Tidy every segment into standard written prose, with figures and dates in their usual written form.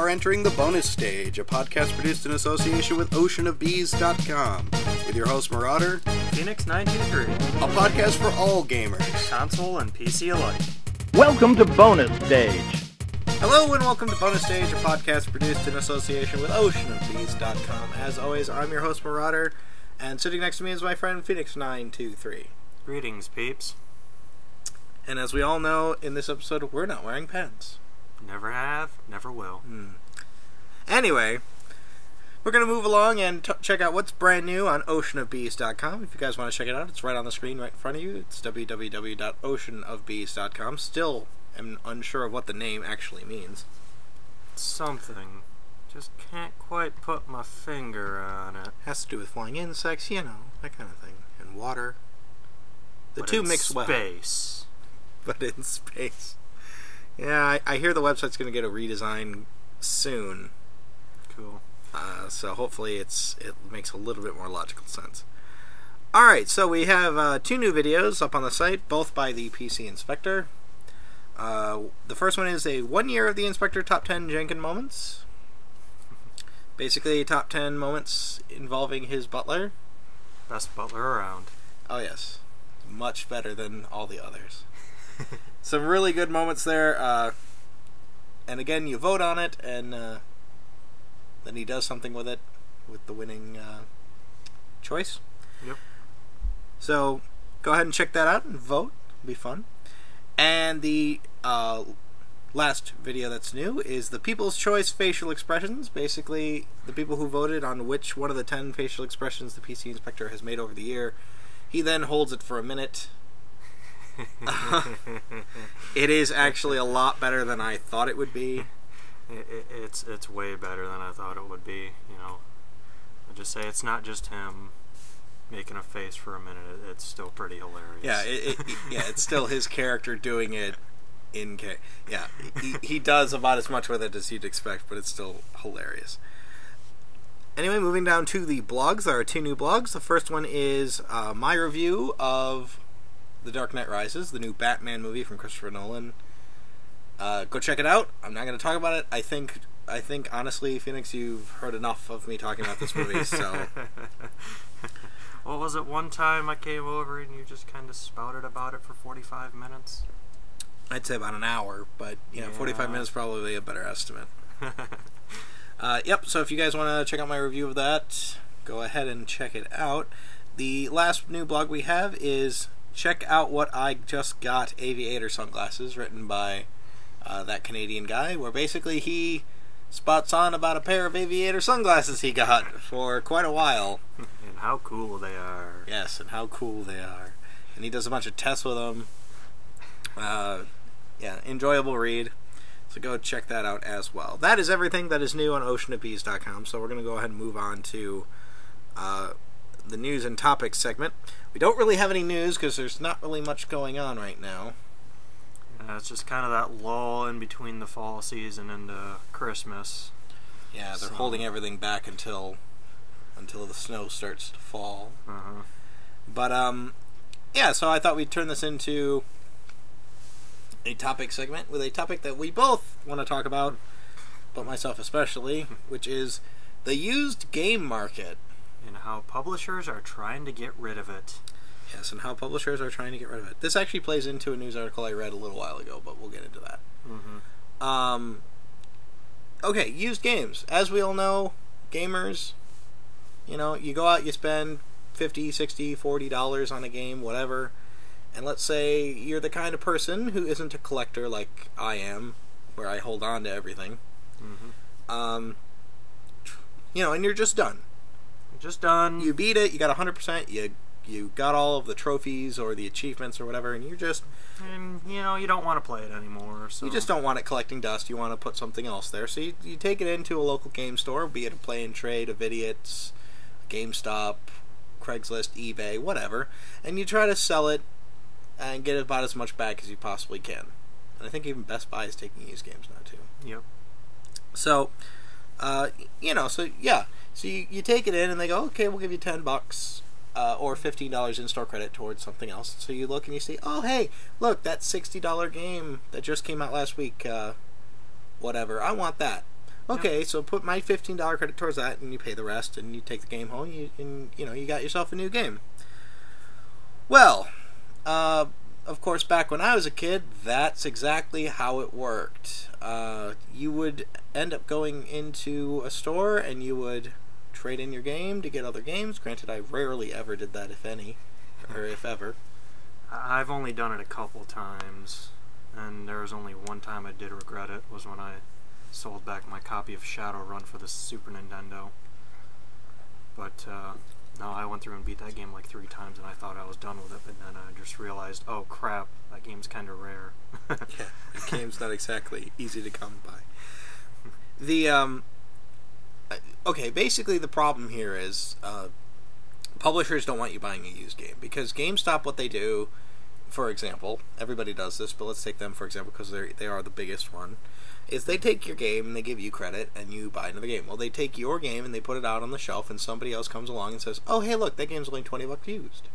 are entering the bonus stage, a podcast produced in association with oceanofbees.com, with your host Marauder Phoenix 923, a podcast for all gamers, console and PC alike. Welcome to Bonus Stage. Hello and welcome to Bonus Stage, a podcast produced in association with oceanofbees.com. As always, I'm your host Marauder, and sitting next to me is my friend Phoenix 923. Greetings, peeps. And as we all know, in this episode, we're not wearing pants. Never have, never will. Anyway, we're going to move along and check out what's brand new on oceanofbees.com. If you guys want to check it out, it's right on the screen right in front of you. It's www.oceanofbees.com. Still am unsure of what the name actually means. Something. Just can't quite put my finger on it. Has to do with flying insects, you know, that kind of thing. And water. The But two in mix well. space. But in space. Yeah, I hear the website's going to get a redesign soon. Cool. So hopefully it makes a little bit more logical sense. Alright, so we have two new videos up on the site, both by the PC Inspector. The first one is a 1 year of the Inspector Top 10 Jenkin moments. Basically, top 10 moments involving his butler. Best butler around. Oh yes, much better than all the others. Some really good moments there, and again, you vote on it, and then he does something with it, with the winning choice. Yep. So, go ahead and check that out and vote. It'll be fun. And the last video that's new is the People's Choice facial expressions. Basically, the people who voted on which one of the 10 facial expressions the PC Inspector has made over the year, he then holds it for a minute. It is actually a lot better than I thought it would be. It's way better than I thought it would be. You know, I just say it's not just him making a face for a minute. It's still pretty hilarious. Yeah, it's still his character doing it. He does about as much with it as you'd expect, but it's still hilarious. Anyway, moving down to the blogs, there are two new blogs. The first one is my review of The Dark Knight Rises, the new Batman movie from Christopher Nolan. Go check it out. I'm not going to talk about it. I think honestly, Phoenix, you've heard enough of me talking about this movie, so... What was it, one time I came over and you just kind of spouted about it for 45 minutes? I'd say about an hour, but yeah. 45 minutes probably a better estimate. Yep, so if you guys want to check out my review of that, go ahead and check it out. The last new blog we have is Check Out What I Just Got Aviator Sunglasses, written by that Canadian guy, where basically he spots on about a pair of aviator sunglasses he got for quite a while. And how cool they are. Yes, and how cool they are. And he does a bunch of tests with them. Yeah, enjoyable read. So go check that out as well. That is everything that is new on oceanofbees.com. So we're going to go ahead and move on to the news and topics segment. We don't really have any news because there's not really much going on right now. It's just kind of that lull in between the fall season and Christmas. Yeah, they're holding everything back until the snow starts to fall. Uh-huh. But yeah, so I thought we'd turn this into a topic segment with a topic that we both want to talk about, but myself especially, which is the used game market. And how publishers are trying to get rid of it. Yes, and how publishers are trying to get rid of it. This actually plays into a news article I read a little while ago, but we'll get into that. Mm-hmm. Okay, used games. As we all know, gamers, you know, you go out, you spend $50, $60, $40 on a game, whatever, and let's say you're the kind of person who isn't a collector like I am, where I hold on to everything. Mm-hmm. You know, and you're just done. Just done. You beat it, you got 100%, you got all of the trophies or the achievements or whatever, and you're just... And, you know, you don't want to play it anymore, so... You just don't want it collecting dust, you want to put something else there. So you take it into a local game store, be it a Play and Trade, a Vidiot's, GameStop, Craigslist, eBay, whatever, and you try to sell it and get about as much back as you possibly can. And I think even Best Buy is taking used games now, too. Yep. So, you know, so yeah. So you take it in and they go, okay, we'll give you $10 or $15 in-store credit towards something else. So you look and you see, oh, hey, look, that $60 game that just came out last week, whatever, I want that. Okay, so put my $15 credit towards that, and you pay the rest, and you take the game home, and you got yourself a new game. Well, of course, back when I was a kid, that's exactly how it worked. You would end up going into a store, and you would trade in your game to get other games. Granted, I rarely ever did that, if any, or if ever. I've only done it a couple times, and there was only one time I did regret it, was when I sold back my copy of Shadowrun for the Super Nintendo. But no, I went through and beat that game like 3 times, and I thought I was done with it, but then I just realized, oh crap, that game's kind of rare. Yeah, the game's not exactly easy to come by. Okay, basically the problem here is publishers don't want you buying a used game, because GameStop, what they do, for example, everybody does this, but let's take them for example because they are the biggest one, is they take your game and they give you credit and you buy another game. Well, they take your game and they put it out on the shelf, and somebody else comes along and says, oh hey look, that game's only $20 used,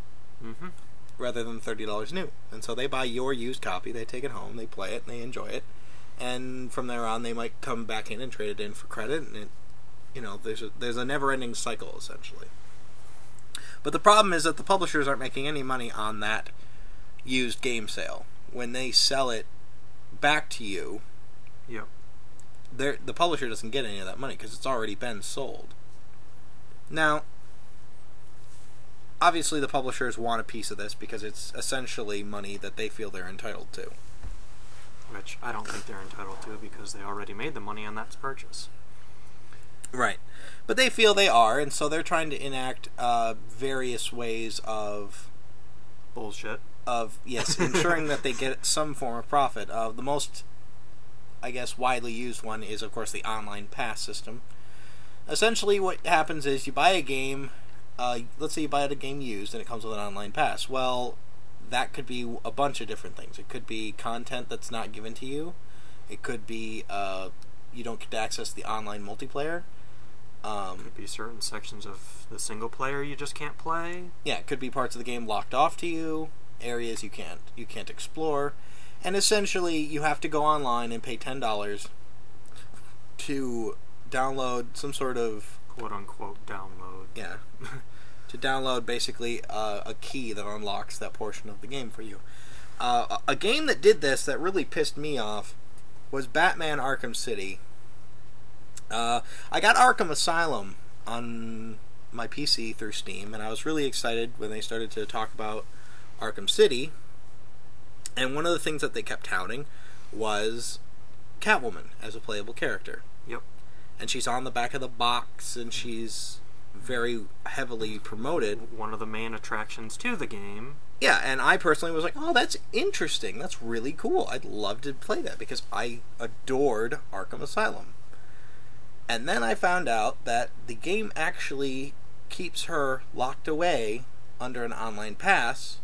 rather than $30 new. And so they buy your used copy, they take it home, they play it, and they enjoy it, and from there on they might come back in and trade it in for credit, and there's a never-ending cycle essentially. But the problem is that the publishers aren't making any money on that used game sale. When they sell it back to you, yep, the publisher doesn't get any of that money because it's already been sold. Now, obviously the publishers want a piece of this because it's essentially money that they feel they're entitled to. Which I don't think they're entitled to, because they already made the money on that purchase. Right. But they feel they are, and so they're trying to enact various ways of... bullshit. Yes, ensuring that they get some form of profit. The most, I guess, widely used one is, of course, the online pass system. Essentially, what happens is you buy a game, let's say you buy a game used, and it comes with an online pass. Well, that could be a bunch of different things. It could be content that's not given to you. It could be you don't get to access the online multiplayer. Could be certain sections of the single player you just can't play. Yeah, it could be parts of the game locked off to you, areas you can't explore, and essentially you have to go online and pay $10 to download some sort of quote-unquote download. Yeah, to download basically a key that unlocks that portion of the game for you. A game that did this that really pissed me off was Batman Arkham City. I got Arkham Asylum on my PC through Steam, and I was really excited when they started to talk about Arkham City. And one of the things that they kept touting was Catwoman as a playable character. Yep. And she's on the back of the box, and she's very heavily promoted. One of the main attractions to the game. Yeah, and I personally was like, oh, that's interesting. That's really cool. I'd love to play that because I adored Arkham Asylum. And then I found out that the game actually keeps her locked away under an online pass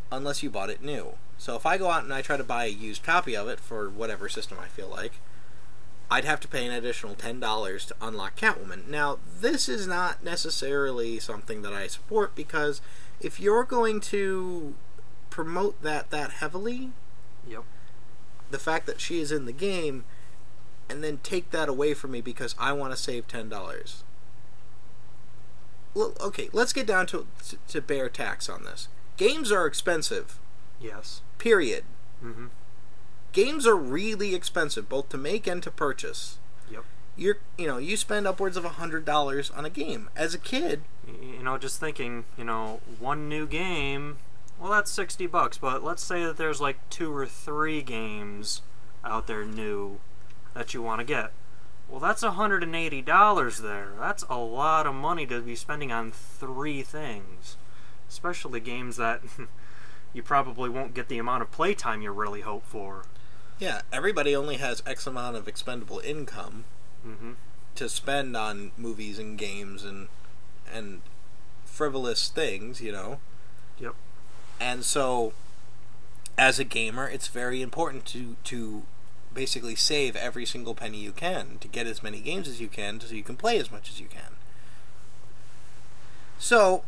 unless you bought it new. So if I go out and I try to buy a used copy of it for whatever system I feel like, I'd have to pay an additional $10 to unlock Catwoman. Now, this is not necessarily something that I support, because if you're going to promote that heavily, yep, the fact that she is in the game, and then take that away from me because I want to save $10. Well, okay, let's get down to bare tax on this. Games are expensive. Yes. Period. Mm-hmm. Games are really expensive, both to make and to purchase. Yep. You spend upwards of $100 on a game. As a kid, just thinking, one new game, well, that's $60, but let's say that there's like 2 or 3 games out there new that you want to get. Well, that's $180 there. That's a lot of money to be spending on 3 things. Especially games that you probably won't get the amount of playtime you really hope for. Yeah, everybody only has X amount of expendable income to spend on movies and games and frivolous things, Yep. And so, as a gamer, it's very important to basically save every single penny you can to get as many games as you can so you can play as much as you can. So,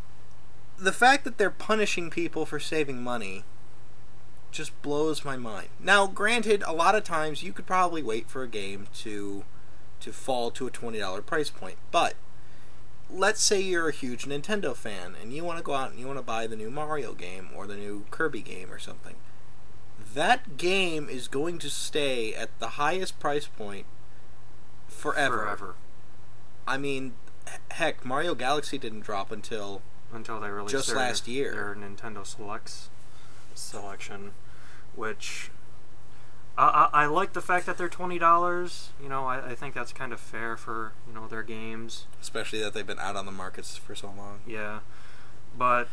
the fact that they're punishing people for saving money just blows my mind. Now, granted, a lot of times you could probably wait for a game to to fall to a $20 price point. But let's say you're a huge Nintendo fan and you want to go out and you want to buy the new Mario game or the new Kirby game or something. That game is going to stay at the highest price point forever. I mean, heck, Mario Galaxy didn't drop until they released just last year. Their Nintendo Selects selection, which I like the fact that they're $20. You know, I think that's kind of fair for, you know, their games. Especially that they've been out on the markets for so long. Yeah, but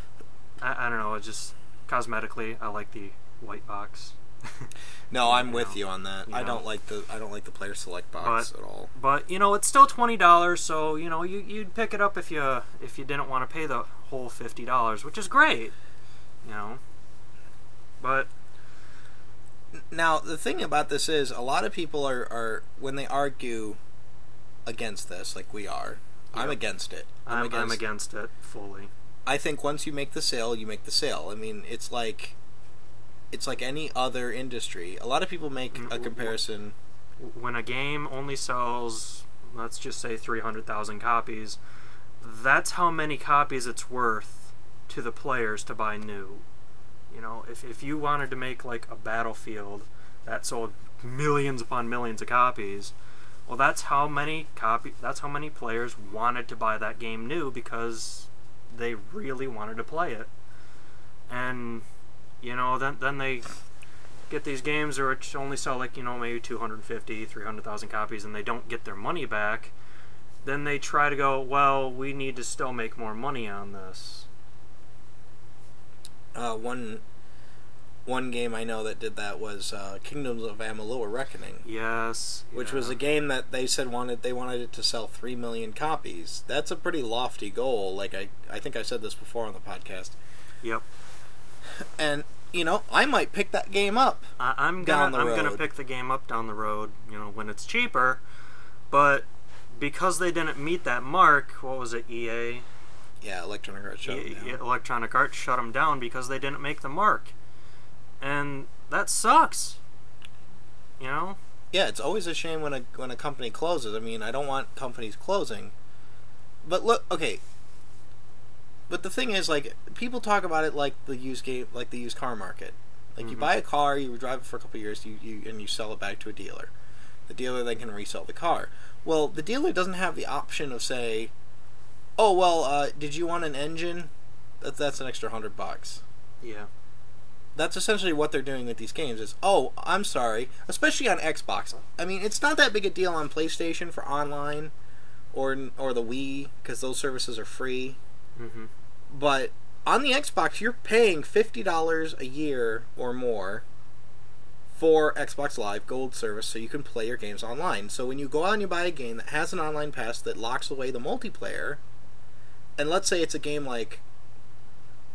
I don't know. It's just cosmetically, I like the white box. No, I'm with you on that. You I don't like the player select box at all. But you know, it's still $20, so you know you'd pick it up if you didn't want to pay the whole $50, which is great. You know, but now the thing about this is a lot of people are when they argue against this, like we are. Yep. I'm against it. I'm against it fully. I think once you make the sale, you make the sale. I mean, it's like any other industry. A lot of people make a comparison. When a game only sells, let's just say 300,000 copies, that's how many copies it's worth to the players to buy new. You know, if you wanted to make like a Battlefield that sold millions upon millions of copies, well, that's how many players wanted to buy that game new because they really wanted to play it. And you know, then they get these games which only sell like, you know, maybe 250, 300,000 copies and they don't get their money back. Then they try to go, well, we need to still make more money on this. One game I know that did that was Kingdoms of Amalur Reckoning. Yes. Which was a game that they said they wanted it to sell 3 million copies. That's a pretty lofty goal. Like I think I said this before on the podcast. Yep. And you know, I might pick that game up. I'm gonna pick the game up down the road. You know, when it's cheaper. But because they didn't meet that mark, what was it? EA. Yeah, Electronic Arts shut them down. Electronic Arts shut them down because they didn't make the mark, and that sucks. You know. Yeah, it's always a shame when a company closes. I mean, I don't want companies closing, but look, okay. But the thing is, like, people talk about it like the used car market. Like, you buy a car, you drive it for a couple of years, and you sell it back to a dealer. The dealer then can resell the car. Well, the dealer doesn't have the option of say, oh well, did you want an engine? That's an extra $100. Yeah. That's essentially what they're doing with these games. Is, oh, I'm sorry, especially on Xbox. I mean, it's not that big a deal on PlayStation for online, or the Wii, because those services are free. Mm-hmm. But on the Xbox, you're paying $50 a year or more for Xbox Live Gold service so you can play your games online. So when you go out and you buy a game that has an online pass that locks away the multiplayer, and let's say it's a game like,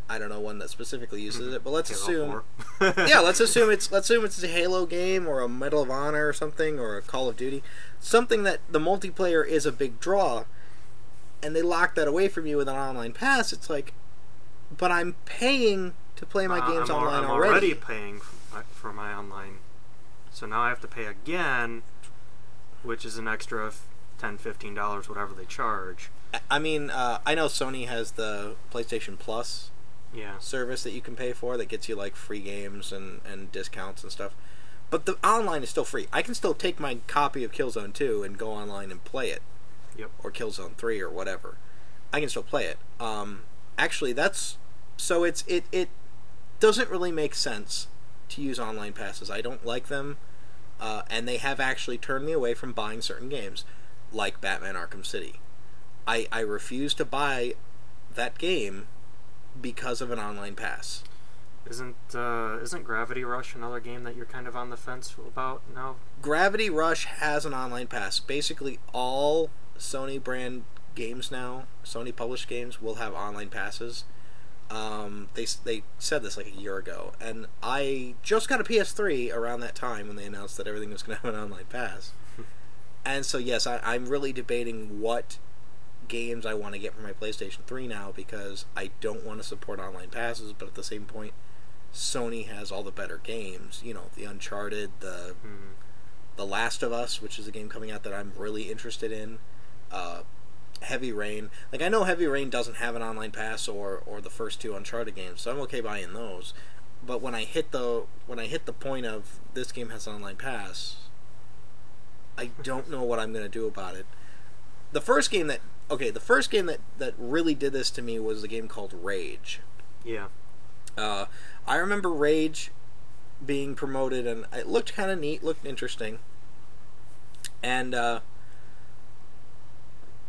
I don't know one that specifically uses it, but let's assume let's assume it's a Halo game or a Medal of Honor or something, or a Call of Duty, something that the multiplayer is a big draw, and they lock that away from you with an online pass. It's like, but I'm paying to play my games online already. I'm already paying for my online, so now I have to pay again, which is an extra $10, $15, whatever they charge. I mean, I know Sony has the PlayStation Plus service that you can pay for that gets you like free games and discounts and stuff. But the online is still free. I can still take my copy of Killzone 2 and go online and play it. Yep. Or Killzone 3 or whatever. I can still play it. Actually, it doesn't really make sense to use online passes. I don't like them, and they have actually turned me away from buying certain games, like Batman Arkham City. I refuse to buy that game because of an online pass. Isn't Gravity Rush another game that you're kind of on the fence about now? Gravity Rush has an online pass. Basically, all Sony brand games now, Sony published games, will have online passes. They said this like a year ago, and I just got a PS3 around that time when they announced that everything was going to have an online pass. And so yes, I'm really debating what games I want to get for my PlayStation 3 now, because I don't want to support online passes, but at the same point, Sony has all the better games. You know, the Uncharted, the The Last of Us, which is a game coming out that I'm really interested in. Heavy Rain. Like, I know Heavy Rain doesn't have an online pass or the first 2 Uncharted games, so I'm okay buying those. But when I hit the point of this game has an online pass, I don't know what I'm going to do about it. The first game that really did this to me was a game called Rage. Yeah. I remember Rage being promoted, and it looked kind of neat, looked interesting. And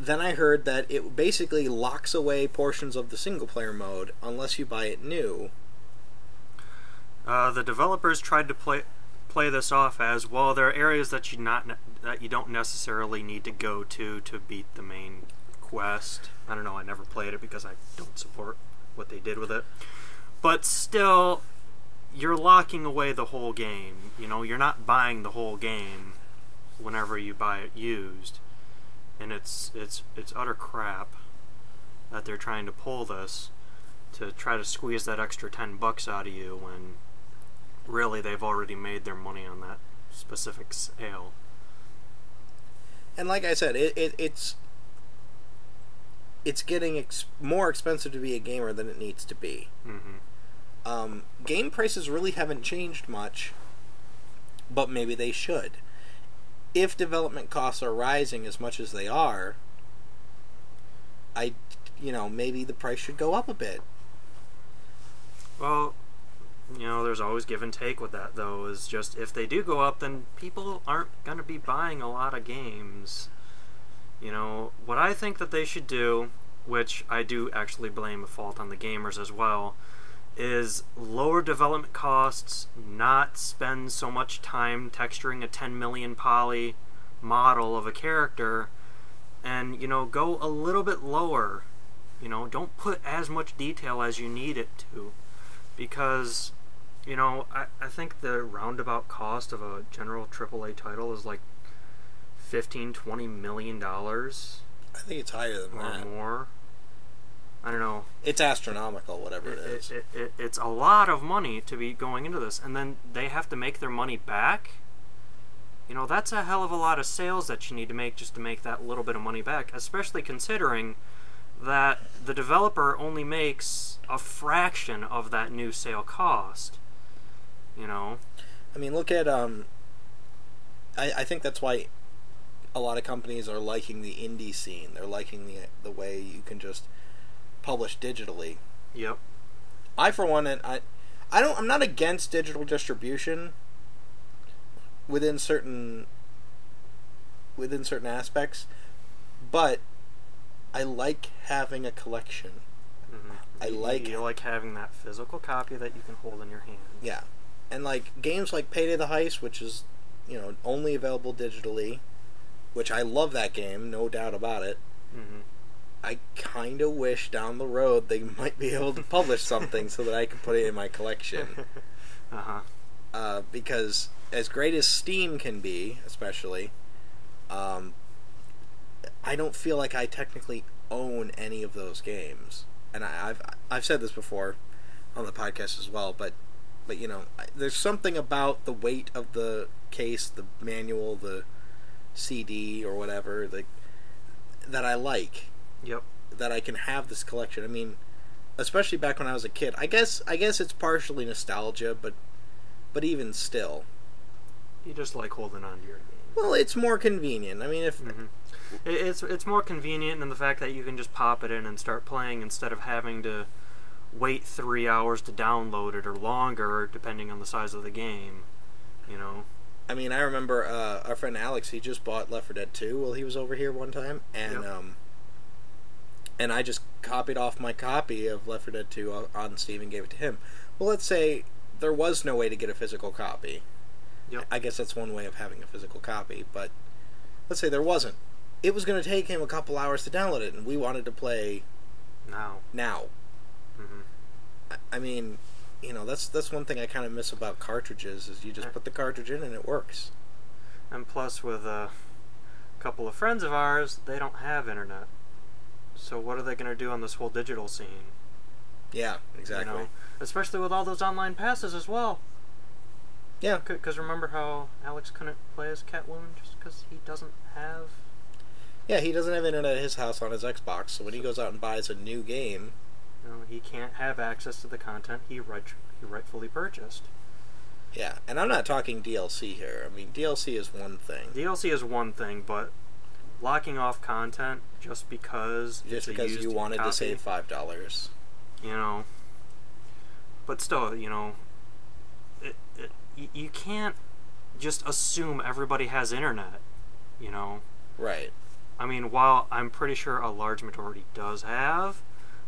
then I heard that it basically locks away portions of the single-player mode unless you buy it new. The developers tried to play this off as, well, there are areas that you don't necessarily need to go to beat the main quest. I don't know, I never played it because I don't support what they did with it. But still, you're locking away the whole game. You know, you're not buying the whole game whenever you buy it used. And it's utter crap that they're trying to pull this to try to squeeze that extra $10 out of you when really they've already made their money on that specific sale. And like I said, it's getting more expensive to be a gamer than it needs to be. Mm-hmm. Game prices really haven't changed much, but maybe they should. If development costs are rising as much as they are, maybe the price should go up a bit. Well, there's always give and take with that, though, is just if they do go up, then people aren't going to be buying a lot of games. What I think that they should do, which I do actually blame a fault on the gamers as well, is lower development costs, not spend so much time texturing a 10 million poly model of a character, and, go a little bit lower. Don't put as much detail as you need it to, because, I think the roundabout cost of a general AAA title is like $15-20 million. I think it's higher than that. Or more. I don't know. It's astronomical, whatever it is. It's a lot of money to be going into this, and then they have to make their money back. That's a hell of a lot of sales that you need to make just to make that little bit of money back, especially considering that the developer only makes a fraction of that new sale cost. I mean, look at I think that's why a lot of companies are liking the indie scene. They're liking the way you can just publish digitally. Yep. I, for one, I'm not against digital distribution within certain aspects, but I like having a collection. Mm-hmm. You like having that physical copy that you can hold in your hand. Yeah. And like games like Payday the Heist, which is, only available digitally, which I love that game, no doubt about it. Mm-hmm. I kind of wish down the road they might be able to publish something so that I can put it in my collection. Because as great as Steam can be, especially, I don't feel like I technically own any of those games. And I've said this before on the podcast as well, but there's something about the weight of the case, the manual, the CD or whatever, that I like. Yep. That I can have this collection. I mean, especially back when I was a kid. I guess it's partially nostalgia, but even still, you just like holding on to your game. Well, it's more convenient. I mean, if it's more convenient in the fact that you can just pop it in and start playing instead of having to wait 3 hours to download it or longer, depending on the size of the game. I mean, I remember our friend Alex. He just bought Left 4 Dead 2 while he was over here one time, and and I just copied off my copy of Left 4 Dead 2 on Steam and gave it to him. Well, let's say there was no way to get a physical copy. Yep. I guess that's one way of having a physical copy, but let's say there wasn't. It was going to take him a couple hours to download it, and we wanted to play now. Mm-hmm. I mean, that's one thing I kind of miss about cartridges, is you just put the cartridge in and it works. And plus, with a couple of friends of ours, they don't have internet. So what are they going to do on this whole digital scene? Yeah, exactly. Especially with all those online passes as well. Yeah. Because remember how Alex couldn't play as Catwoman just because he doesn't have... Yeah, he doesn't have internet at his house on his Xbox, so when he goes out and buys a new game... You know, he can't have access to the content he rightfully purchased. Yeah, and I'm not talking DLC here. I mean, DLC is one thing. DLC is one thing, but locking off content just because you wanted to save $5. You know. But still, you know, you can't just assume everybody has internet, you know. Right. I mean, while I'm pretty sure a large majority does have,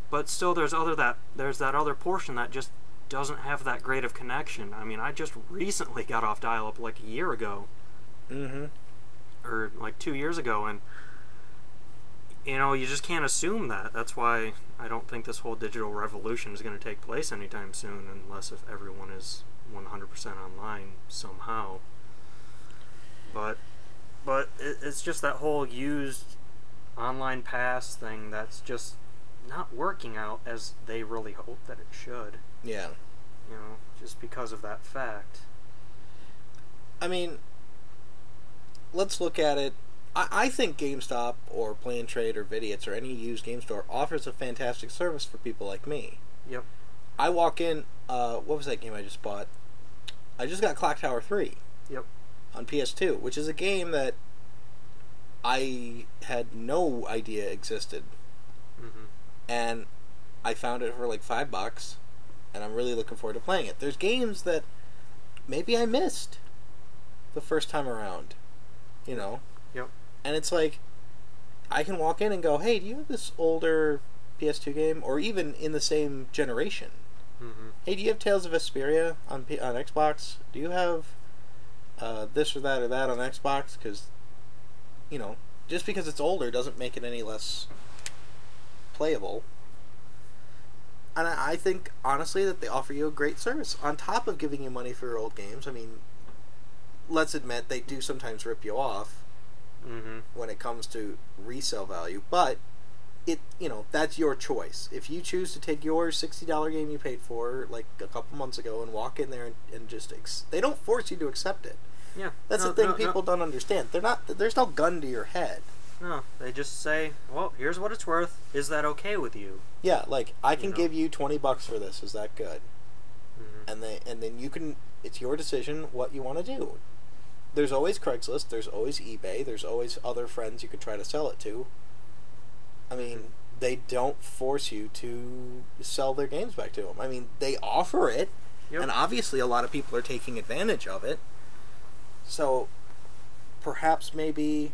but still there's that other portion that just doesn't have that great of connection. I mean, I just recently got off dial-up like a year ago. Mm-hmm. Or like 2 years ago, and you know, you just can't assume that. That's why I don't think this whole digital revolution is going to take place anytime soon, unless if everyone is 100% online somehow. But it's just that whole used online pass thing that's just not working out as they really hope that it should. Yeah. You know, just because of that fact. I mean, let's look at it. I think GameStop or Play and Trade or Vidiots or any used game store offers a fantastic service for people like me. Yep. I walk in, what was that game I just bought? I just got Clock Tower 3. Yep. On PS2, which is a game that I had no idea existed. Mm-hmm. And I found it for like $5, and I'm really looking forward to playing it. There's games that maybe I missed the first time around, you know? Yep. And it's like, I can walk in and go, hey, do you have this older PS2 game? Or even in the same generation. Mm-hmm. Hey, do you have Tales of Vesperia on Xbox? Do you have this or that on Xbox? Because, you know, just because it's older doesn't make it any less playable. And I think, honestly, that they offer you a great service. On top of giving you money for your old games, I mean, let's admit, they do sometimes rip you off. Mm-hmm. When it comes to resale value, but that's your choice. If you choose to take your $60 game you paid for like a couple months ago and walk in there and just they don't force you to accept it. Yeah, that's the thing people don't understand. There's no gun to your head. No, they just say, well, here's what it's worth. Is that okay with you? Yeah, like I can give you $20 for this. Is that good? Mm-hmm. And then you can. It's your decision what you want to do. There's always Craigslist, there's always eBay, there's always other friends you could try to sell it to. I mean, they don't force you to sell their games back to them. I mean, they offer it, and obviously a lot of people are taking advantage of it. So, perhaps maybe,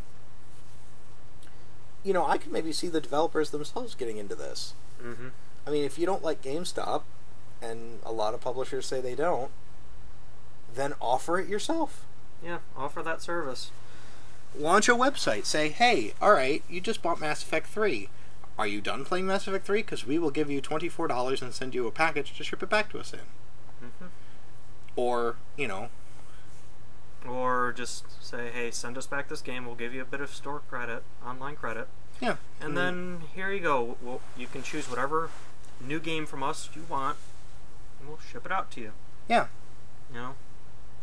you know, I could maybe see the developers themselves getting into this. Mm-hmm. I mean, if you don't like GameStop, and a lot of publishers say they don't, then offer it yourself. Yeah, offer that service. Launch a website. Say, hey, alright, you just bought Mass Effect 3. Are you done playing Mass Effect 3? Because we will give you $24 and send you a package to ship it back to us in. Mm-hmm. Or, you know. Or just say, hey, send us back this game. We'll give you a bit of store credit, online credit. Yeah. And then, here you go. Well, you can choose whatever new game from us you want, and we'll ship it out to you. Yeah. You know?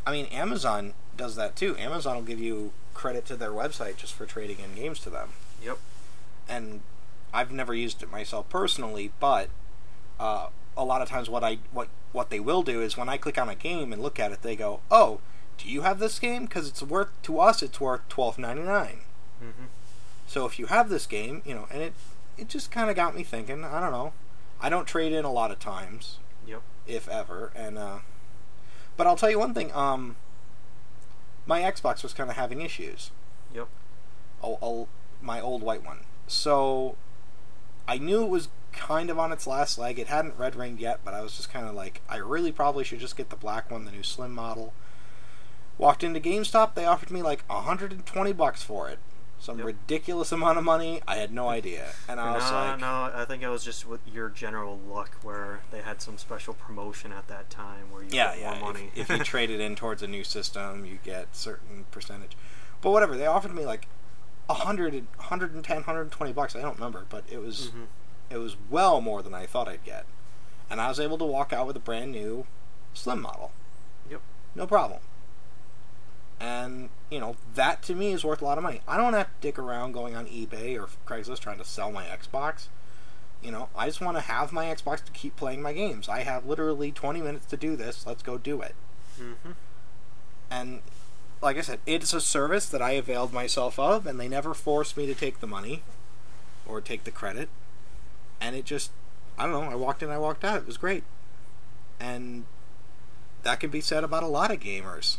I mean, Amazon does that too. Amazon will give you credit to their website just for trading in games to them. Yep. And I've never used it myself personally, but a lot of times what they will do is when I click on a game and look at it, they go, "Oh, do you have this game? Because it's worth $12.99." Mm-hmm. So if you have this game, you know, and it just kind of got me thinking. I don't know. I don't trade in a lot of times. Yep. If ever, and but I'll tell you one thing. My Xbox was kind of having issues. Yep. My old white one. So I knew it was kind of on its last leg. It hadn't red ringed yet, but I was just kind of like, I really probably should just get the black one, the new slim model. Walked into GameStop, they offered me like $120 for it. Some ridiculous amount of money. I had no idea. And I was like... No, I think it was just with your general luck where they had some special promotion at that time where you get more money. If you trade it in towards a new system, you get certain percentage. But whatever, they offered me like $110, $120. I don't remember, but it was it was well more than I thought I'd get. And I was able to walk out with a brand new slim model. Yep. no problem. And, that to me is worth a lot of money. I don't have to dick around going on eBay or Craigslist trying to sell my Xbox. I just want to have my Xbox to keep playing my games. I have literally 20 minutes to do this. Let's go do it. Mm-hmm. And, like I said, it's a service that I availed myself of, and they never forced me to take the money or take the credit. And it just, I don't know, I walked in, I walked out. It was great. And that can be said about a lot of gamers.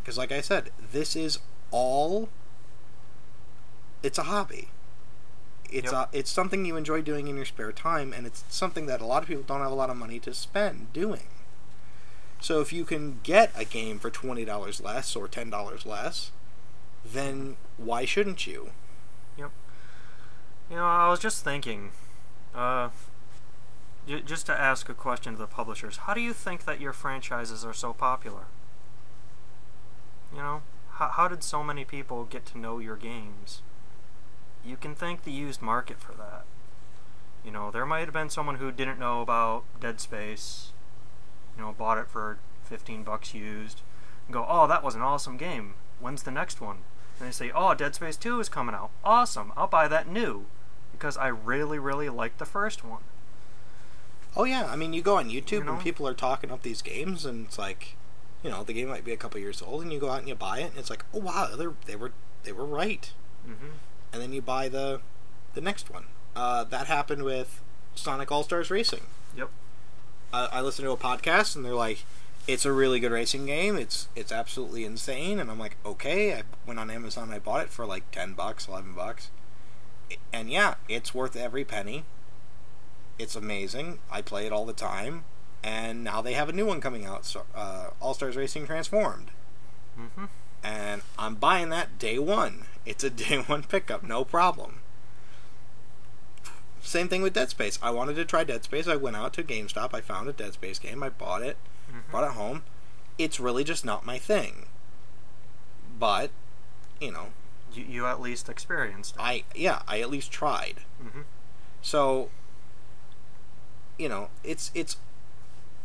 Because like I said, this is all, it's a hobby. It's something you enjoy doing in your spare time, and it's something that a lot of people don't have a lot of money to spend doing. So if you can get a game for $20 less or $10 less, then why shouldn't you? Yep. I was just thinking, just to ask a question to the publishers, how do you think that your franchises are so popular? How did so many people get to know your games? You can thank the used market for that. There might have been someone who didn't know about Dead Space, bought it for $15 used, and go, oh, that was an awesome game. When's the next one? And they say, oh, Dead Space 2 is coming out. Awesome, I'll buy that new, because I really, really liked the first one. Oh yeah, I mean, you go on YouTube and people are talking up these games, and it's like, the game might be a couple years old, and you go out and you buy it, and it's like, oh wow, they were right. Mm-hmm. And then you buy the next one. That happened with Sonic All-Stars Racing. Yep. I listened to a podcast, and they're like, it's a really good racing game. It's absolutely insane. And I'm like, okay. I went on Amazon. I bought it for like $10, $11. And yeah, it's worth every penny. It's amazing. I play it all the time. And now they have a new one coming out, so, All-Stars Racing Transformed. Mm-hmm. And I'm buying that day one. It's a day one pickup, no problem. Same thing with Dead Space. I wanted to try Dead Space. I went out to GameStop. I found a Dead Space game. I bought it. Mm-hmm. Brought it home. It's really just not my thing. But, You at least experienced it. I at least tried. Mm-hmm. So,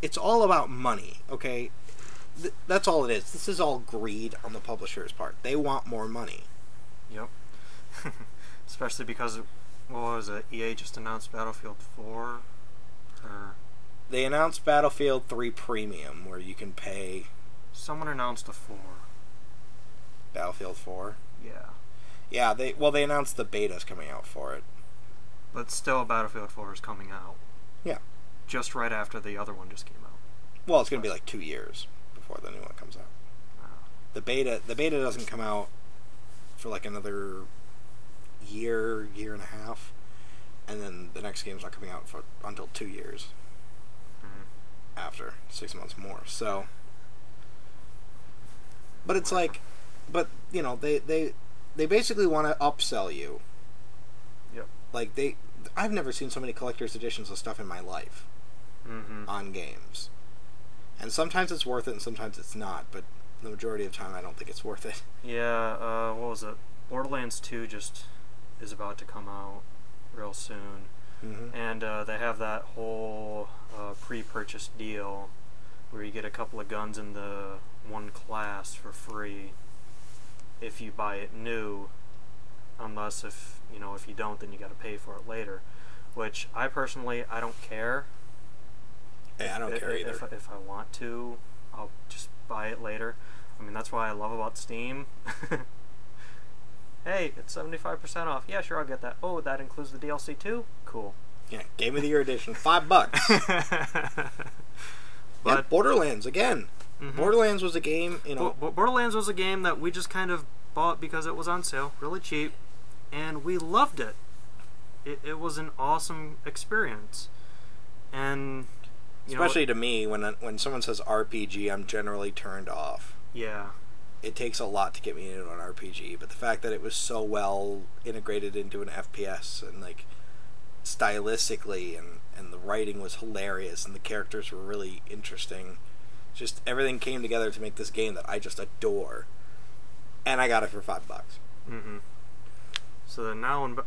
it's all about money, okay? That's all it is. This is all greed on the publisher's part. They want more money. Yep. Especially because, what was it? EA just announced Battlefield 4? They announced Battlefield 3 Premium, where you can pay... Someone announced a 4. Battlefield 4? Yeah. Yeah, they announced the beta's coming out for it. But still, Battlefield 4 is coming out. Yeah. Just right after the other one just came out. Well, it's going to be like 2 years before the new one comes out. Wow. The beta doesn't come out for like another year and a half, and then the next game's not coming out until 2 years after, 6 months more. So, but it's like, they basically want to upsell you. Yep. Like I've never seen so many collector's editions of stuff in my life on games. And sometimes it's worth it and sometimes it's not, but the majority of the time I don't think it's worth it. Yeah, what was it? Borderlands 2 just is about to come out real soon. Mm-hmm. And they have that whole pre-purchase deal where you get a couple of guns in the one class for free if you buy it new, unless if you don't, then you got to pay for it later. Which I personally, I don't care. Yeah, I don't care either. If I want to, I'll just buy it later. I mean, that's what I love about Steam. Hey, it's 75% off. Yeah, sure, I'll get that. Oh, that includes the DLC too? Cool. Yeah, Game of the Year edition, $5. But yeah, Borderlands again. Mm-hmm. Borderlands was a game, Borderlands was a game that we just kind of bought because it was on sale, really cheap, and we loved it. It was an awesome experience, and especially to me, when someone says RPG, I'm generally turned off. Yeah. It takes a lot to get me into an RPG, but the fact that it was so well integrated into an FPS and like stylistically and the writing was hilarious and the characters were really interesting, just everything came together to make this game that I just adore, and I got it for $5. Mm-hmm. So then now when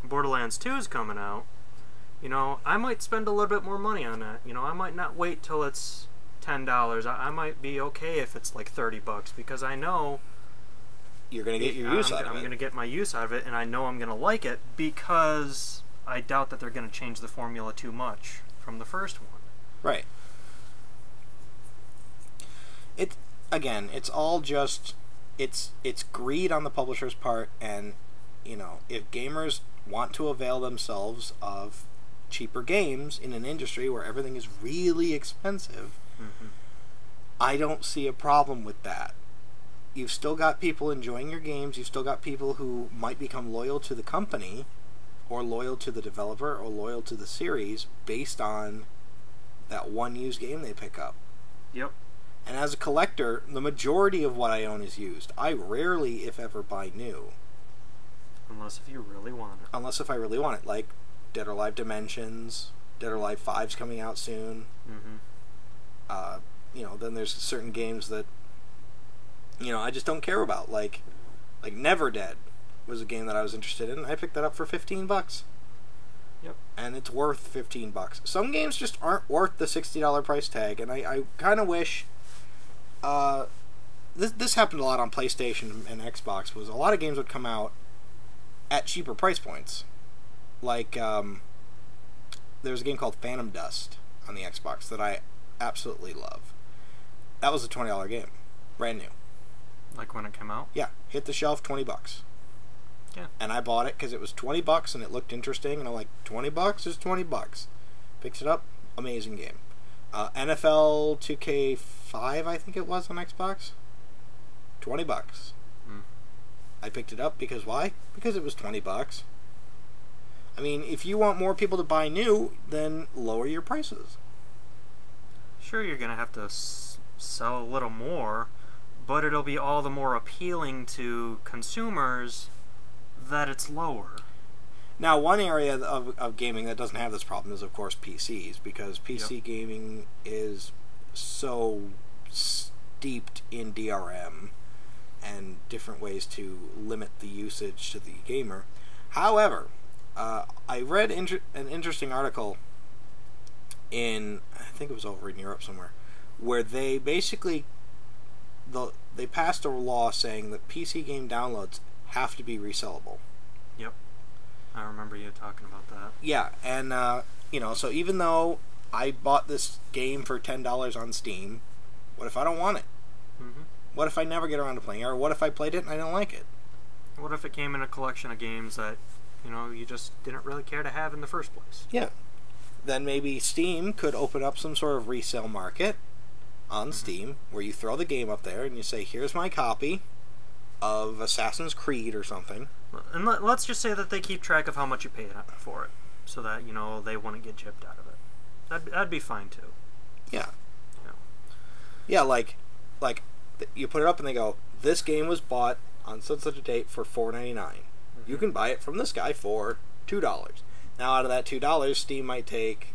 Borderlands 2 is coming out, I might spend a little bit more money on that. I might not wait till it's $10, I might be okay if it's like $30 because I know you're going to get your use out of it. I'm going to get my use out of it, and I know I'm going to like it because I doubt that they're going to change the formula too much from the first one. Right. It's all just it's greed on the publisher's part, and if gamers want to avail themselves of cheaper games in an industry where everything is really expensive, I don't see a problem with that. You've still got people enjoying your games. You've still got people who might become loyal to the company or loyal to the developer or loyal to the series based on that one used game they pick up. Yep. And as a collector, the majority of what I own is used. I rarely, if ever, buy new. Unless if you really want it. Unless if I really want it. Like Dead or Alive Dimensions, Dead or Alive 5's coming out soon. Then there's certain games that, I just don't care about. Like Never Dead was a game that I was interested in. I picked that up for $15. Yep. And it's worth $15. Some games just aren't worth the $60 price tag, and I kind of wish... This happened a lot on PlayStation and Xbox, was a lot of games would come out at cheaper price points. Like, there's a game called Phantom Dust on the Xbox that I absolutely love. That was a $20 game. Brand new. Like when it came out? Yeah. Hit the shelf, $20. Yeah. And I bought it because it was $20 and it looked interesting, and I'm like, $20 is $20. Picked it up, amazing game. NFL 2K5, I think it was on Xbox. $20. I picked it up because why? Because it was $20. I mean, if you want more people to buy new, then lower your prices. Sure, you're going to have to sell a little more, but it'll be all the more appealing to consumers that it's lower. Now, one area of gaming that doesn't have this problem is, of course, PCs, because PC gaming is so steeped in DRM and different ways to limit the usage to the gamer. However, I read an interesting article in, I think it was over in Europe somewhere, where they basically they passed a law saying that PC game downloads have to be resellable. Yep. I remember you talking about that. Yeah, and so even though I bought this game for $10 on Steam, what if I don't want it? What if I never get around to playing it? Or what if I played it and I don't like it? What if it came in a collection of games that, you just didn't really care to have in the first place? Yeah. Then maybe Steam could open up some sort of resale market on Steam where you throw the game up there and you say, here's my copy of Assassin's Creed or something. And let's just say that they keep track of how much you paid for it, so that, they wouldn't get gypped out of it. That'd be fine, too. Yeah. Yeah, like you put it up and they go, this game was bought on such a date for $4.99. You can buy it from this guy for $2. Now, out of that $2, Steam might take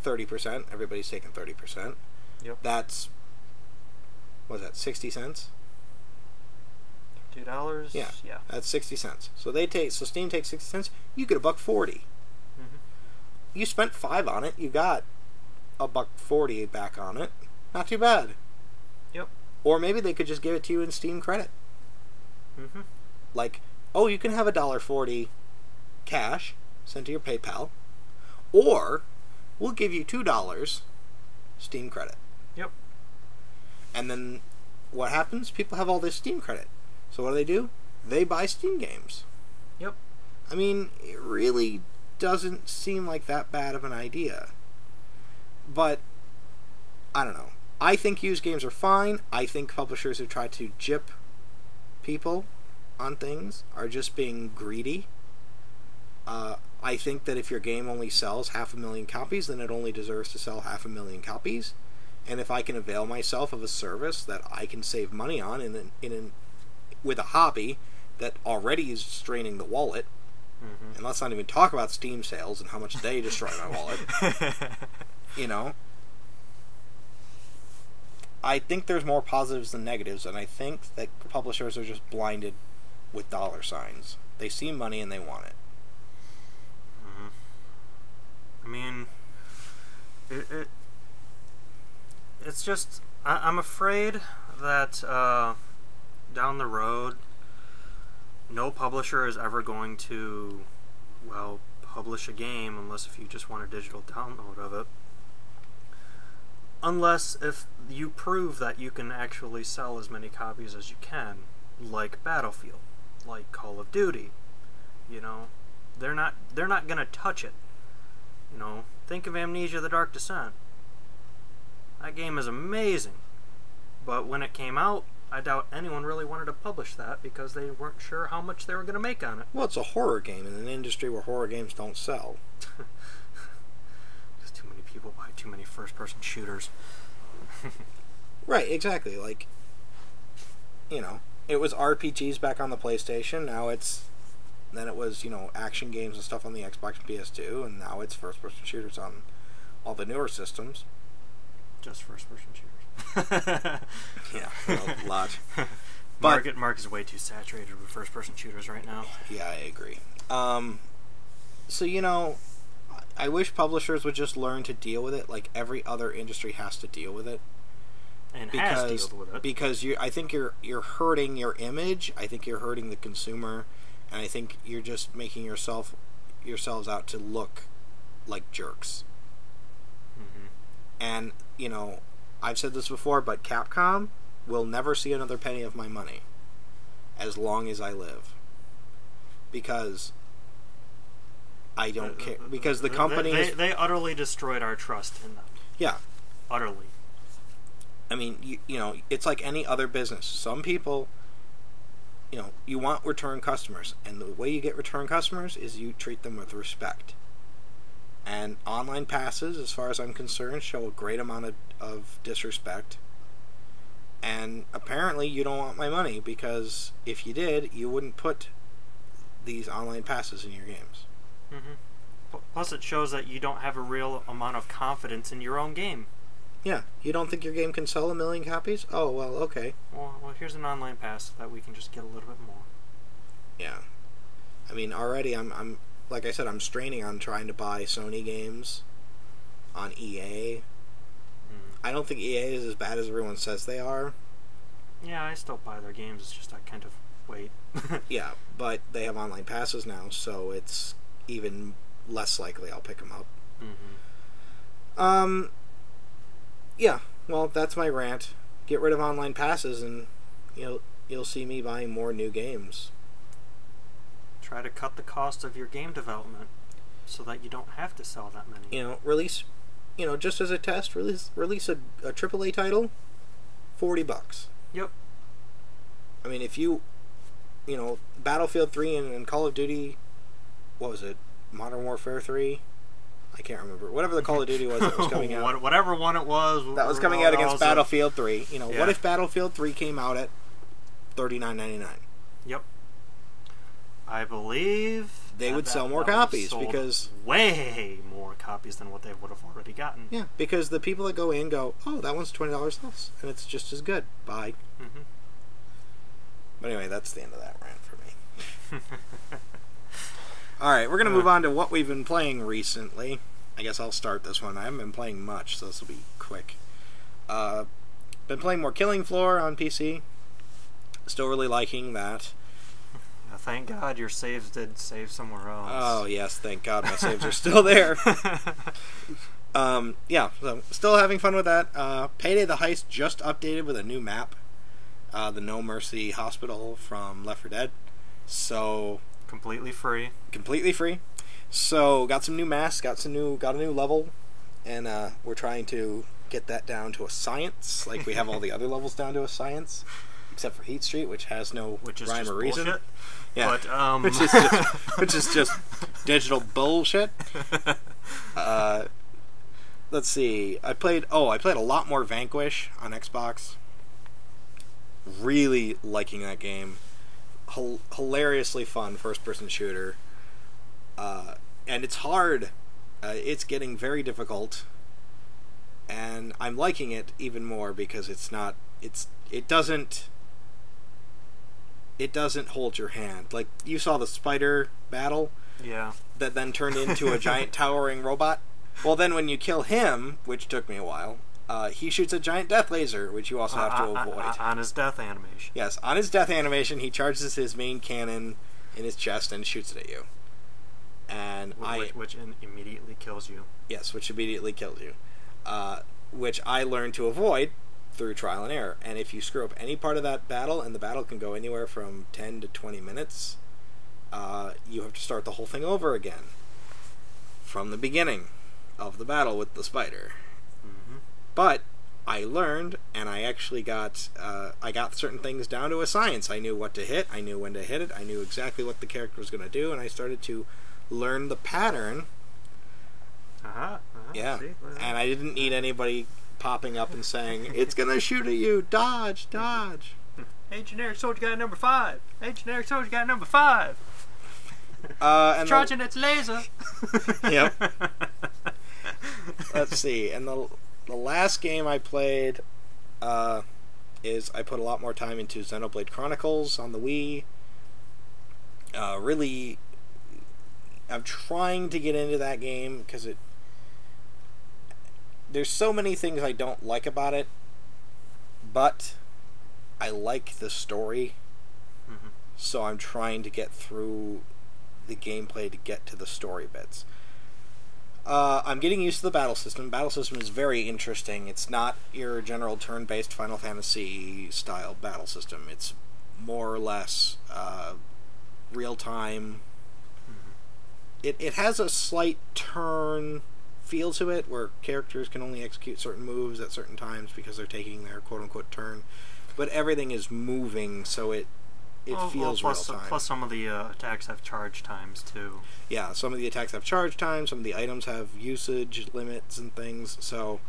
30%. Everybody's taking 30%. Yep. That's, what is that, 60 cents? $2? Yeah. Yeah. That's 60 cents. So Steam takes 60 cents. You get $1.40. You spent $5 on it. You got $1.40 back on it. Not too bad. Yep. Or maybe they could just give it to you in Steam credit. Like, you can have $1.40 cash sent to your PayPal, or we'll give you $2 Steam credit. Yep. And then what happens? People have all this Steam credit. So what do? They buy Steam games. Yep. I mean, it really doesn't seem like that bad of an idea. But, I don't know. I think used games are fine. I think publishers who try to gyp people on things are just being greedy. I think that if your game only sells 500,000 copies, then it only deserves to sell 500,000 copies. And if I can avail myself of a service that I can save money on with a hobby that already is straining the wallet, and let's not even talk about Steam sales and how much they destroy my wallet, I think there's more positives than negatives, and I think that publishers are just blinded with dollar signs. They see money and they want it. I mean, it's just I'm afraid that down the road, no publisher is ever going to, well, publish a game unless if you just want a digital download of it. Unless if you prove that you can actually sell as many copies as you can, like Battlefield, like Call of Duty. You know, they're not gonna touch it. You know, think of Amnesia: The Dark Descent. That game is amazing. But when it came out, I doubt anyone really wanted to publish that because they weren't sure how much they were going to make on it. Well, it's a horror game in an industry where horror games don't sell. Because too many people buy too many first-person shooters. Right, exactly. Like, you know, it was RPGs back on the PlayStation. Now then it was, you know, action games and stuff on the Xbox and PS2, and now it's first-person shooters on all the newer systems. Just first-person shooters. Yeah, a lot. Mark is way too saturated with first-person shooters right now. Yeah, I agree. So, you know, I wish publishers would just learn to deal with it like every other industry has to deal with it. And has dealt with it. Because I think you're hurting your image. I think you're hurting the consumer, and I think you're just making yourselves out to look like jerks. Mm-hmm. And, you know, I've said this before, but Capcom will never see another penny of my money as long as I live. Because I don't care. Because the company... They utterly destroyed our trust in them. Yeah. Utterly. I mean, you know, it's like any other business. Some people, you know, you want return customers. And the way you get return customers is you treat them with respect. And online passes, as far as I'm concerned, show a great amount of disrespect. And apparently you don't want my money, because if you did, you wouldn't put these online passes in your games. Mm-hmm. Plus it shows that you don't have a real amount of confidence in your own game. Yeah, you don't think your game can sell 1 million copies? Oh, well, okay. Well, here's an online pass that we can just get a little bit more. Yeah. I mean, already I'm like I said, I'm straining on trying to buy Sony games on EA. I don't think EA is as bad as everyone says they are. Yeah, I still buy their games. It's just I kind of wait. Yeah, but they have online passes now, so it's even less likely I'll pick them up. Mm-hmm. Yeah, well, that's my rant. Get rid of online passes, and you'll see me buying more new games. Try to cut the cost of your game development so that you don't have to sell that many. You know, release, just as a test, release a AAA title, $40. Yep. I mean, if you Battlefield 3 and Call of Duty, what was it? Modern Warfare 3? I can't remember. Whatever the Call of Duty was that was coming out. Whatever one it was. That was coming out against Battlefield 3. You know, Yeah. What if Battlefield 3 came out at $39.99? Yep. I believe they would sell more copies because way more copies than what they would have already gotten. Yeah, because the people that go in go, oh, that one's $20 less, and it's just as good. Bye. Mm-hmm. But anyway, that's the end of that rant for me. All right, we're gonna move on to what we've been playing recently. I guess I'll start this one. I haven't been playing much, so this will be quick. Been playing more Killing Floor on PC. Still really liking that. Thank God your saves did save somewhere else. Oh, yes, thank God my saves are still there. Yeah, so still having fun with that. Payday the Heist just updated with a new map. The No Mercy Hospital from Left 4 Dead. So... Completely free. Completely free. So, got some new masks, got a new level, and we're trying to get that down to a science, like we have all the other levels down to a science. Except for Heat Street, which has no rhyme or reason. Bullshit. Yeah, But, which is just digital bullshit. Let's see. I played a lot more Vanquish on Xbox. Really liking that game. Hilariously fun first-person shooter. And it's hard. It's getting very difficult. And I'm liking it even more because it doesn't hold your hand. Like, you saw the spider battle? Yeah. That then turned into a giant towering robot? Well, then when you kill him, which took me a while, He shoots a giant death laser, which you also have to avoid. On his death animation. Yes, on his death animation, he charges his main cannon in his chest and shoots it at you. And which immediately kills you. Yes, which immediately kills you. Which I learned to avoid through trial and error. And if you screw up any part of that battle, and the battle can go anywhere from 10 to 20 minutes, you have to start the whole thing over again. From the beginning of the battle with the spider. Mm-hmm. But I learned, and I actually got certain things down to a science. I knew what to hit, I knew when to hit it, I knew exactly what the character was going to do, and I started to learn the pattern. Yeah, and I didn't need anybody popping up and saying, "It's going to shoot at you, dodge, dodge." Hey, generic soldier guy number 5. Hey, generic soldier guy number 5. And charging its laser. Yep. Let's see. And the last game I played is I put a lot more time into Xenoblade Chronicles on the Wii. Really, I'm trying to get into that game because there's so many things I don't like about it, but I like the story. Mm-hmm. So I'm trying to get through the gameplay to get to the story bits. I'm getting used to the battle system. Battle system is very interesting. It's not your general turn-based Final Fantasy style battle system. It's more or less real-time. Mm-hmm. It has a slight turn feel to it, where characters can only execute certain moves at certain times because they're taking their quote-unquote turn. But everything is moving, so it feels real-time. Plus some of the attacks have charge times, too. Yeah, some of the attacks have charge times, some of the items have usage limits and things, so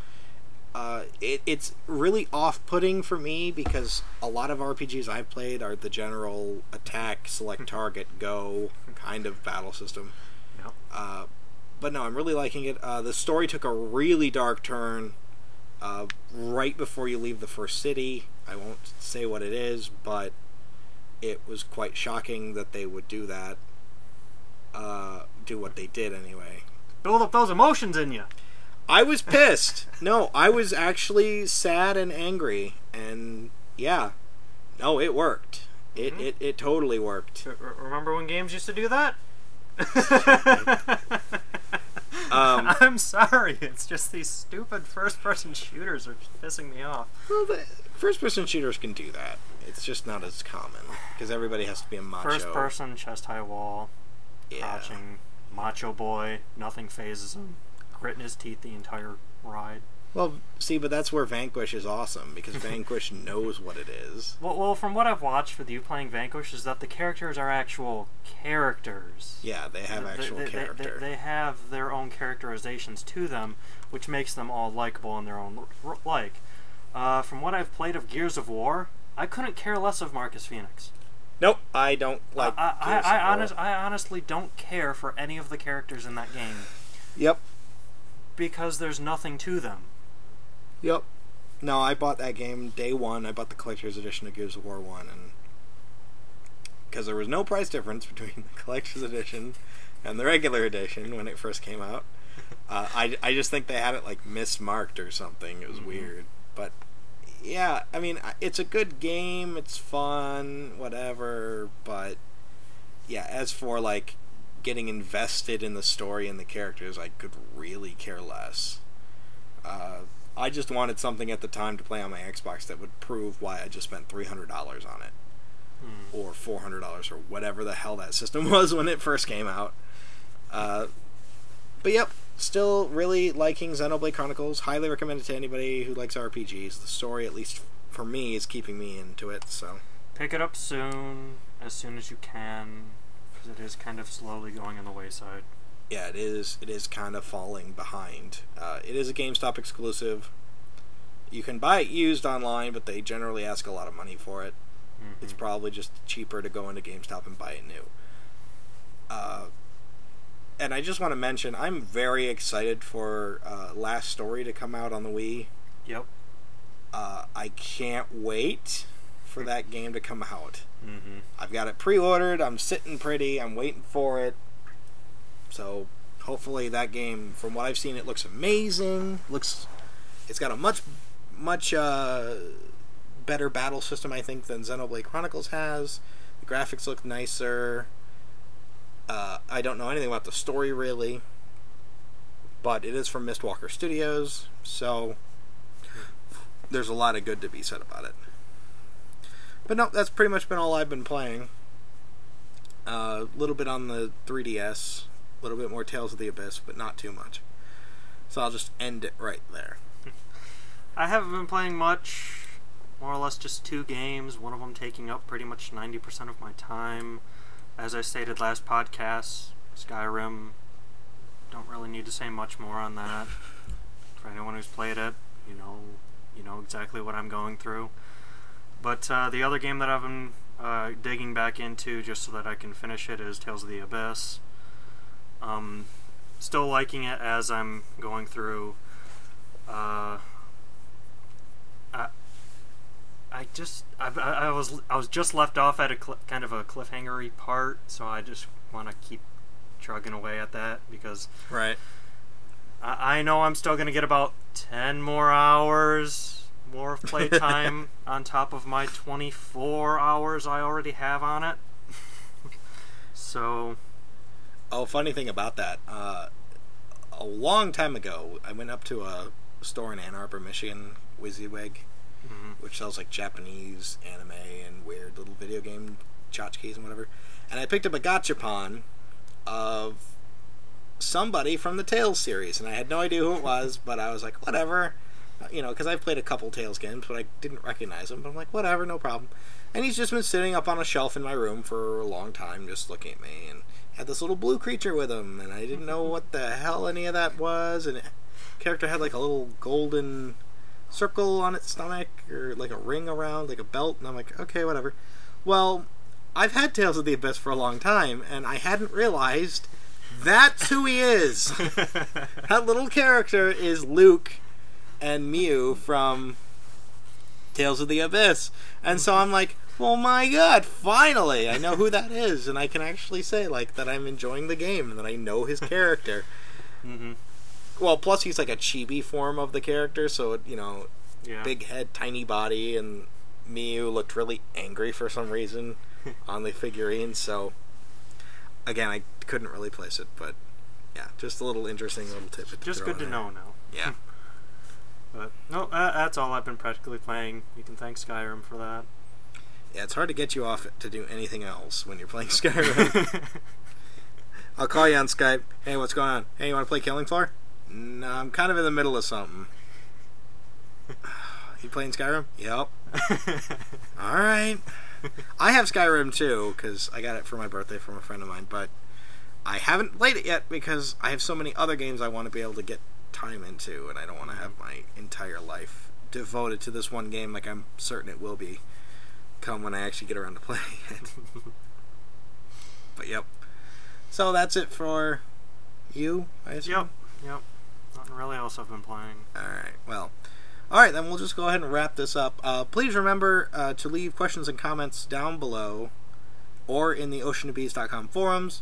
it's really off-putting for me because a lot of RPGs I've played are the general attack, select target, go kind of battle system. Yep. But no, I'm really liking it. The story took a really dark turn right before you leave the first city. I won't say what it is, but it was quite shocking that they would do that. Do what they did anyway. Build up those emotions in you. I was pissed. No, I was actually sad and angry, and yeah, no, it worked. Mm-hmm. It totally worked. Remember when games used to do that? I'm sorry, it's just these stupid first-person shooters are pissing me off. Well, the first-person shooters can do that. It's just not as common because everybody has to be a macho. First-person, chest-high wall, crouching, macho boy, nothing phases him, gritting his teeth the entire ride. Well, see, but that's where Vanquish is awesome, because Vanquish knows what it is. Well, from what I've watched with you playing Vanquish, is that the characters are actual characters. Yeah, they have actual character. They have their own characterizations to them, which makes them all likable in their own like. From what I've played of Gears of War, I couldn't care less of Marcus Phoenix. Nope, I don't like Gears of War. I honestly don't care for any of the characters in that game. Yep. Because there's nothing to them. Yep. No, I bought that game day one. I bought the collector's edition of Gears of War 1, and because there was no price difference between the collector's edition and the regular edition when it first came out. I just think they had it like mismarked or something. It was weird. But yeah, I mean, it's a good game. It's fun, whatever. But yeah, as for like getting invested in the story and the characters, I could really care less. I just wanted something at the time to play on my Xbox that would prove why I just spent $300 on it. Or $400 or whatever the hell that system was when it first came out. But yep, still really liking Xenoblade Chronicles. Highly recommend it to anybody who likes RPGs. The story, at least for me, is keeping me into it. So pick it up soon as you can, because it is kind of slowly going on the wayside. Yeah, it is. It is kind of falling behind. It is a GameStop exclusive. You can buy it used online, but they generally ask a lot of money for it. Mm-hmm. It's probably just cheaper to go into GameStop and buy it new. And I just want to mention, I'm very excited for Last Story to come out on the Wii. Yep. I can't wait for that game to come out. Mm-hmm. I've got it pre-ordered. I'm sitting pretty. I'm waiting for it. So hopefully that game, from what I've seen, it looks amazing. Looks It's got a much better battle system, I think, than Xenoblade Chronicles has. The graphics look nicer. I don't know anything about the story, really. But it is from Mistwalker Studios, so there's a lot of good to be said about it. But no, that's pretty much been all I've been playing. A little bit on the 3DS, a little bit more Tales of the Abyss, but not too much. So I'll just end it right there. I haven't been playing much, more or less just 2 games, one of them taking up pretty much 90% of my time. As I stated last podcast, Skyrim, don't really need to say much more on that. For anyone who's played it, you know exactly what I'm going through. But the other game that I've been digging back into just so that I can finish it is Tales of the Abyss. Still liking it as I'm going through. I was just left off at a kind of a cliffhangery part, so I just want to keep trugging away at that because right. I know I'm still going to get about 10 more hours more of playtime on top of my 24 hours I already have on it. So, funny thing about that, a long time ago, I went up to a store in Ann Arbor, Michigan, WYSIWYG, which sells like Japanese anime and weird little video game tchotchkes and whatever. And I picked up a gachapon of somebody from the Tales series, and I had no idea who it was, but I was like, whatever, because I've played a couple Tales games, but I didn't recognize him. But I'm like, whatever, no problem. And he's just been sitting up on a shelf in my room for a long time, just looking at me, and had this little blue creature with him, and I didn't know what the hell any of that was, and the character had like a little golden circle on its stomach, or like a ring around, like a belt, and I'm like, okay, whatever. Well, I've had Tales of the Abyss for a long time, and I hadn't realized that's who he is. That little character is Luke and Mew from Tales of the Abyss. And so I'm like, oh my god, finally! I know who that is, and I can actually say like that I'm enjoying the game, and that I know his character. Well, plus he's like a chibi form of the character, so, big head, tiny body, and Mew looked really angry for some reason on the figurine, so again, I couldn't really place it, but yeah, just a little interesting little tip. Just good to know now. Yeah. But no, that's all I've been practically playing. You can thank Skyrim for that. Yeah, it's hard to get you off to do anything else when you're playing Skyrim. I'll call you on Skype. Hey, what's going on? Hey, you want to play Killing Floor? No, I'm kind of in the middle of something. You playing Skyrim? Yep. Alright. I have Skyrim too, because I got it for my birthday from a friend of mine, but I haven't played it yet because I have so many other games I want to be able to get time into, and I don't want to have my entire life devoted to this one game like I'm certain it will be come when I actually get around to playing it. But yep. So that's it for you, I assume? Yep. Nothing really else I've been playing. Alright, well. Alright, then we'll just go ahead and wrap this up. Please remember to leave questions and comments down below or in the oceanofbees.com forums.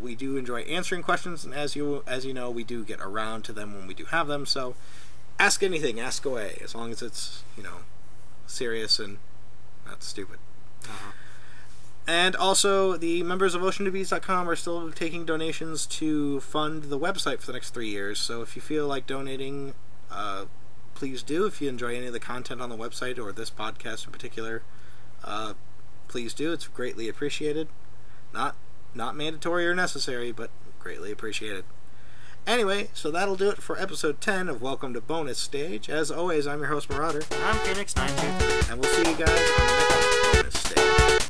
We do enjoy answering questions, and as you know, we do get around to them when we do have them, so ask anything, ask away, as long as it's, serious and not stupid. And also, the members of oceanofbees.com are still taking donations to fund the website for the next 3 years, so if you feel like donating, please do. If you enjoy any of the content on the website, or this podcast in particular, please do. It's greatly appreciated. Not mandatory or necessary, but greatly appreciated. Anyway, so that'll do it for episode 10 of Welcome to Bonus Stage. As always, I'm your host, Marauder. I'm Phoenix 92. And we'll see you guys on the next Bonus Stage.